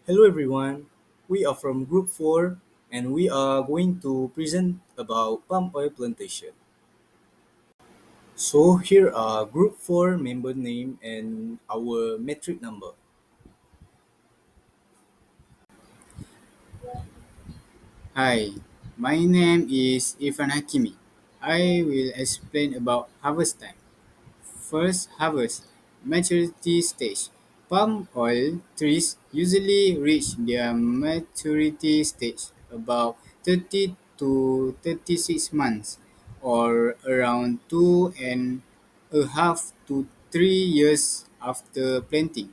Hello everyone, we are from Group 4 and we are going to present about palm oil plantation. So here are Group 4 member name and our metric number. Hi, my name is Irfan Hakimi. I will explain about harvest time. First, harvest maturity stage. Palm oil trees usually reach their maturity stage about 30 to 36 months or around 2.5 to 3 years after planting.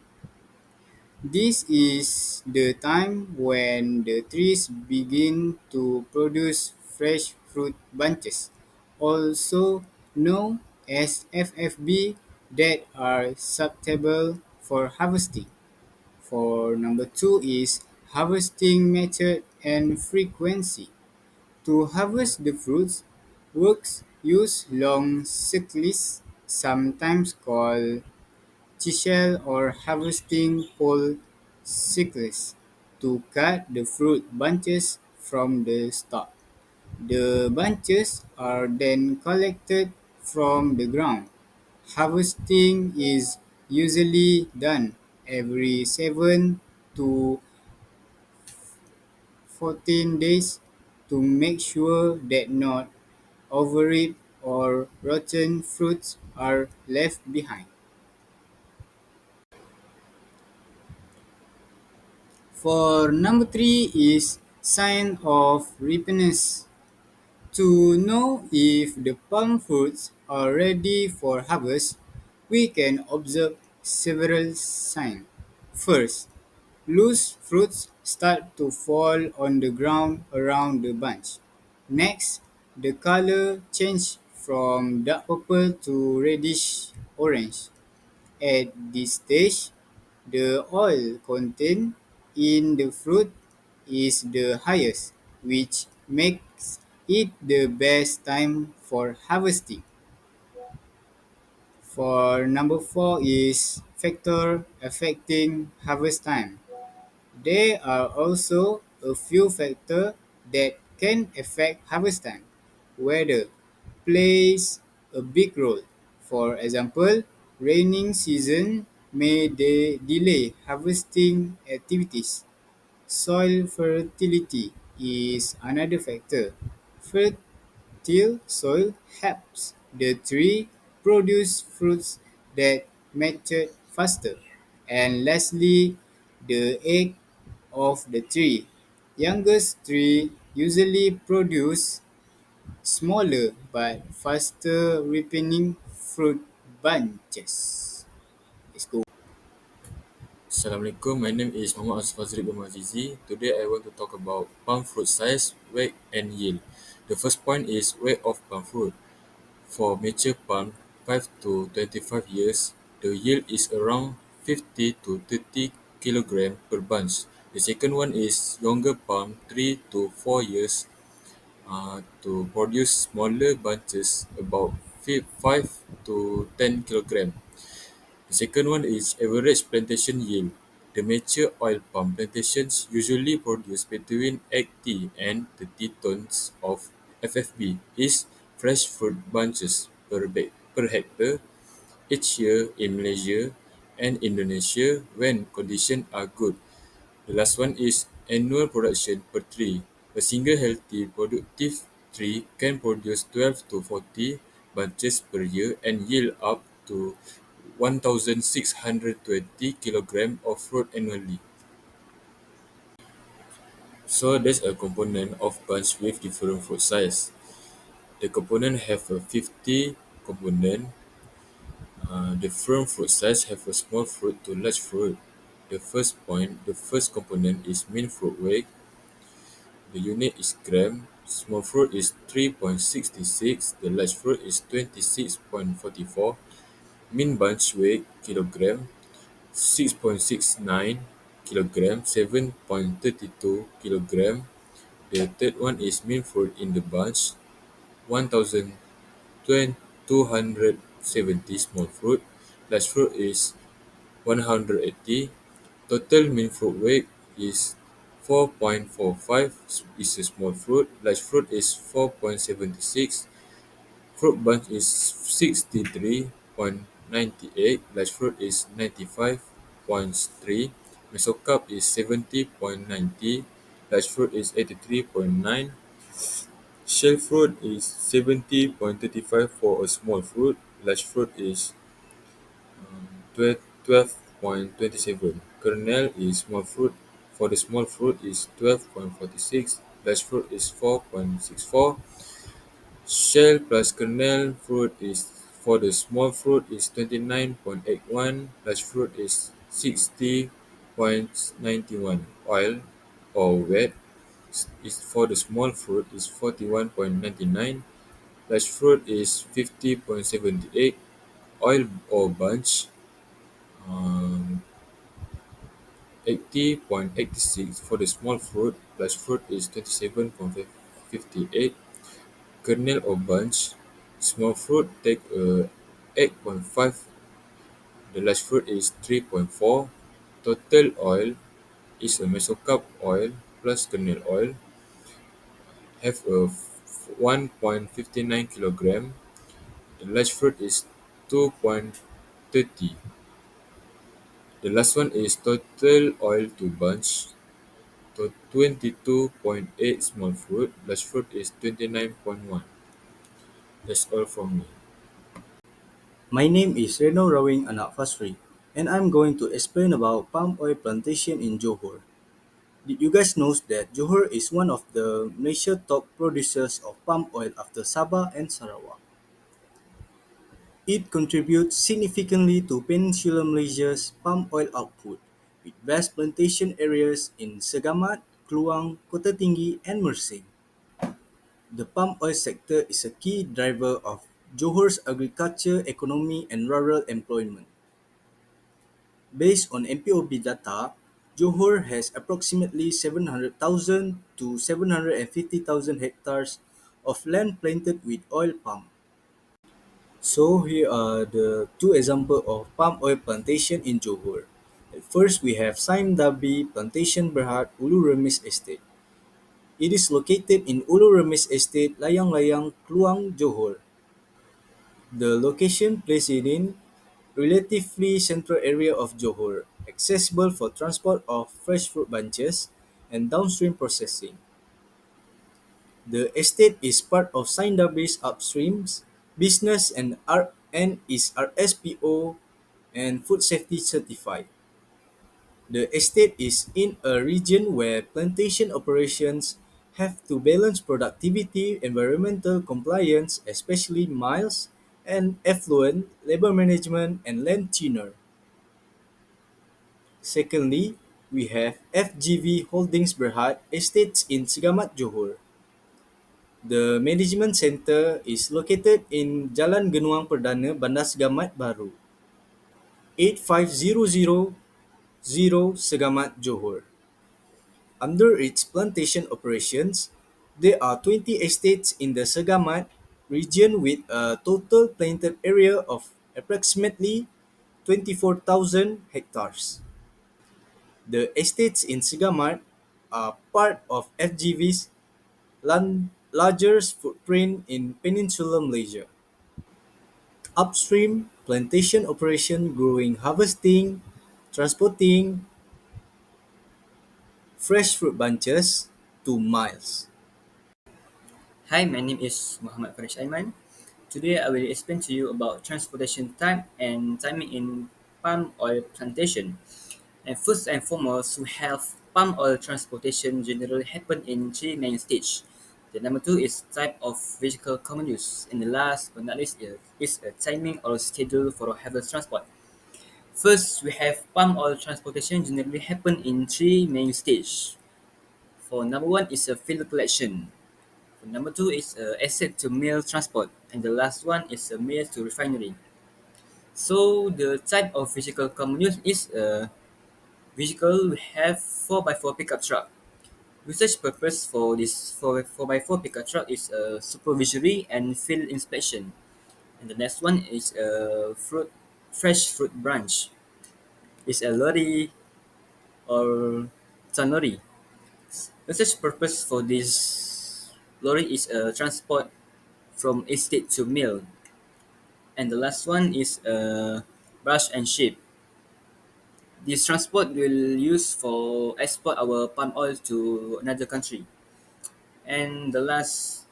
This is the time when the trees begin to produce fresh fruit bunches, also known as FFB, that are suitable for harvesting. For number two is harvesting method and frequency. To harvest the fruits, workers use long sickles, sometimes called chisel or harvesting pole sickles, to cut the fruit bunches from the stalk. The bunches are then collected from the ground. Harvesting is usually done every 7 to 14 days to make sure that not overripe or rotten fruits are left behind. For number three is sign of ripeness. To know if the palm fruits are ready for harvest, we can observe several signs. First, loose fruits start to fall on the ground around the bunch. Next, the color change from dark purple to reddish orange. At this stage, the oil content in the fruit is the highest, which makes it the best time for harvesting. For number four is factor affecting harvest time. There are also a few factors that can affect harvest time. Weather plays a big role. For example, raining season may delay harvesting activities. Soil fertility is another factor. Fertile soil helps the tree produce fruits that mature faster. And lastly, the age of the tree. Youngest tree usually produce smaller but faster ripening fruit bunches. Let's go. Assalamualaikum, my name is Muhammad Asfazri bin Mazizi. Today I want to talk about palm fruit size, weight and yield. The first point is weight of palm fruit. For mature palm, 5 to 25 years, the yield is around 50 to 30 kg per bunch. The second one is younger palm, 3 to 4 years, to produce smaller bunches about 5 to 10 kg. The second one is average plantation yield. The mature oil palm plantations usually produce between 80 and 30 tons of FFB, is fresh fruit bunches per hectare each year in Malaysia and Indonesia when conditions are good. The last one is annual production per tree. A single healthy productive tree can produce 12 to 40 bunches per year and yield up to 1,620 kilograms of fruit annually. So there's a component of bunch with different fruit size. The component have a 50 component. The firm fruit size have a small fruit to large fruit. The first component is mean fruit weight. The unit is gram. Small fruit is 3.66. The large fruit is 26.44. Mean bunch weight kilogram 6.69 kilogram, 7.32 kilogram. The third one is mean fruit in the bunch 1,270 small fruit. Large fruit is 180. Total mean fruit weight is 4.45, is a small fruit. Large fruit is 4.76. Fruit bunch is 63.98. Large fruit is 95.3. Mesocarp is 70.90. Large fruit is 83.9. Shell fruit is 70.35 for a small fruit. Large fruit is 12.27. Kernel is small fruit. For the small fruit is 12.46. Large fruit is 4.64. Shell plus kernel fruit is for the small fruit is 29.81. Large fruit is 60.91. Oil or wet is for the small fruit is 41.99. Large fruit is 50.78. Oil or bunch, um, 80.86 for the small fruit. Large fruit is 27.58. Kernel or bunch, small fruit take 8.5. The large fruit is 3.4. Total oil is a mesocarp oil plus kernel oil have a 1.59 kilogram. The large fruit is 2.30. The last one is total oil to bunch. To 22.8 small fruit. Large fruit is 29.1. That's all from me. My name is Reno Rawing Anak Fasri, and I'm going to explain about palm oil plantation in Johor. Did you guys know that Johor is one of the Malaysia top producers of palm oil after Sabah and Sarawak? It contributes significantly to Peninsular Malaysia's palm oil output, with vast plantation areas in Segamat, Kluang, Kota Tinggi, and Mersing. The palm oil sector is a key driver of Johor's agriculture, economy, and rural employment. Based on MPOB data, Johor has approximately 700,000 to 750,000 hectares of land planted with oil palm. So here are the two examples of palm oil plantation in Johor. First, we have Saim Dabi Plantation Berhad Ulu Remis Estate. It is located in Ulu Remis Estate, Layang-Layang, Kluang, Johor. The location placed it in relatively central area of Johor, accessible for transport of fresh fruit bunches and downstream processing. The estate is part of Saindabi's upstreams business and is RSPO and food safety certified. The estate is in a region where plantation operations have to balance productivity, environmental compliance, especially miles, and effluent, labor management, and land tenure. Secondly, we have FGV Holdings Berhad Estates in Segamat, Johor. The management center is located in Jalan Genuang Perdana, Bandar Segamat Baru, 85000 Segamat, Johor. Under its plantation operations, there are 20 estates in the Segamat region with a total planted area of approximately 24,000 hectares. The estates in Segamat are part of FGV's largest footprint in Peninsular Malaysia. Upstream plantation operation growing, harvesting, transporting fresh fruit bunches to miles. Hi, my name is Muhammad Farish Aiman. Today I will explain to you about transportation time and timing in palm oil plantation. And first and foremost, we have palm oil transportation generally happen in three main stages. The number two is type of vehicle common use, and the last but not least is a timing or schedule for harvest transport. First, we have palm oil transportation generally happen in three main stages. For number one is a field collection. Number two is asset to mill transport, and the last one is a mill to refinery. So the type of vehicle common use is a vehicle we have 4x4 pickup truck. Research purpose for this 4x4 pickup truck is supervisory and field inspection. And the next one is a fresh fruit branch. It's a lorry or lorry. The such purpose for this lorry is transport from estate to mill, and the last one is brush and ship. This transport will use for export our palm oil to another country. And the last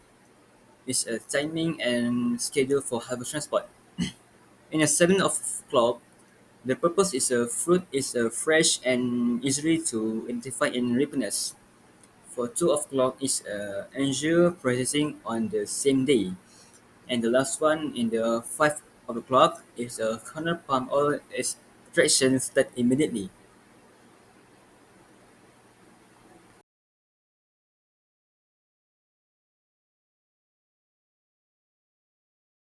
is a timing and schedule for harvest transport. In a 7 o'clock, the purpose is a fruit is fresh and easily to identify in ripeness. For 2 o'clock is ensure processing on the same day. And the last one in the 5 o'clock is a kernel palm oil extraction start immediately.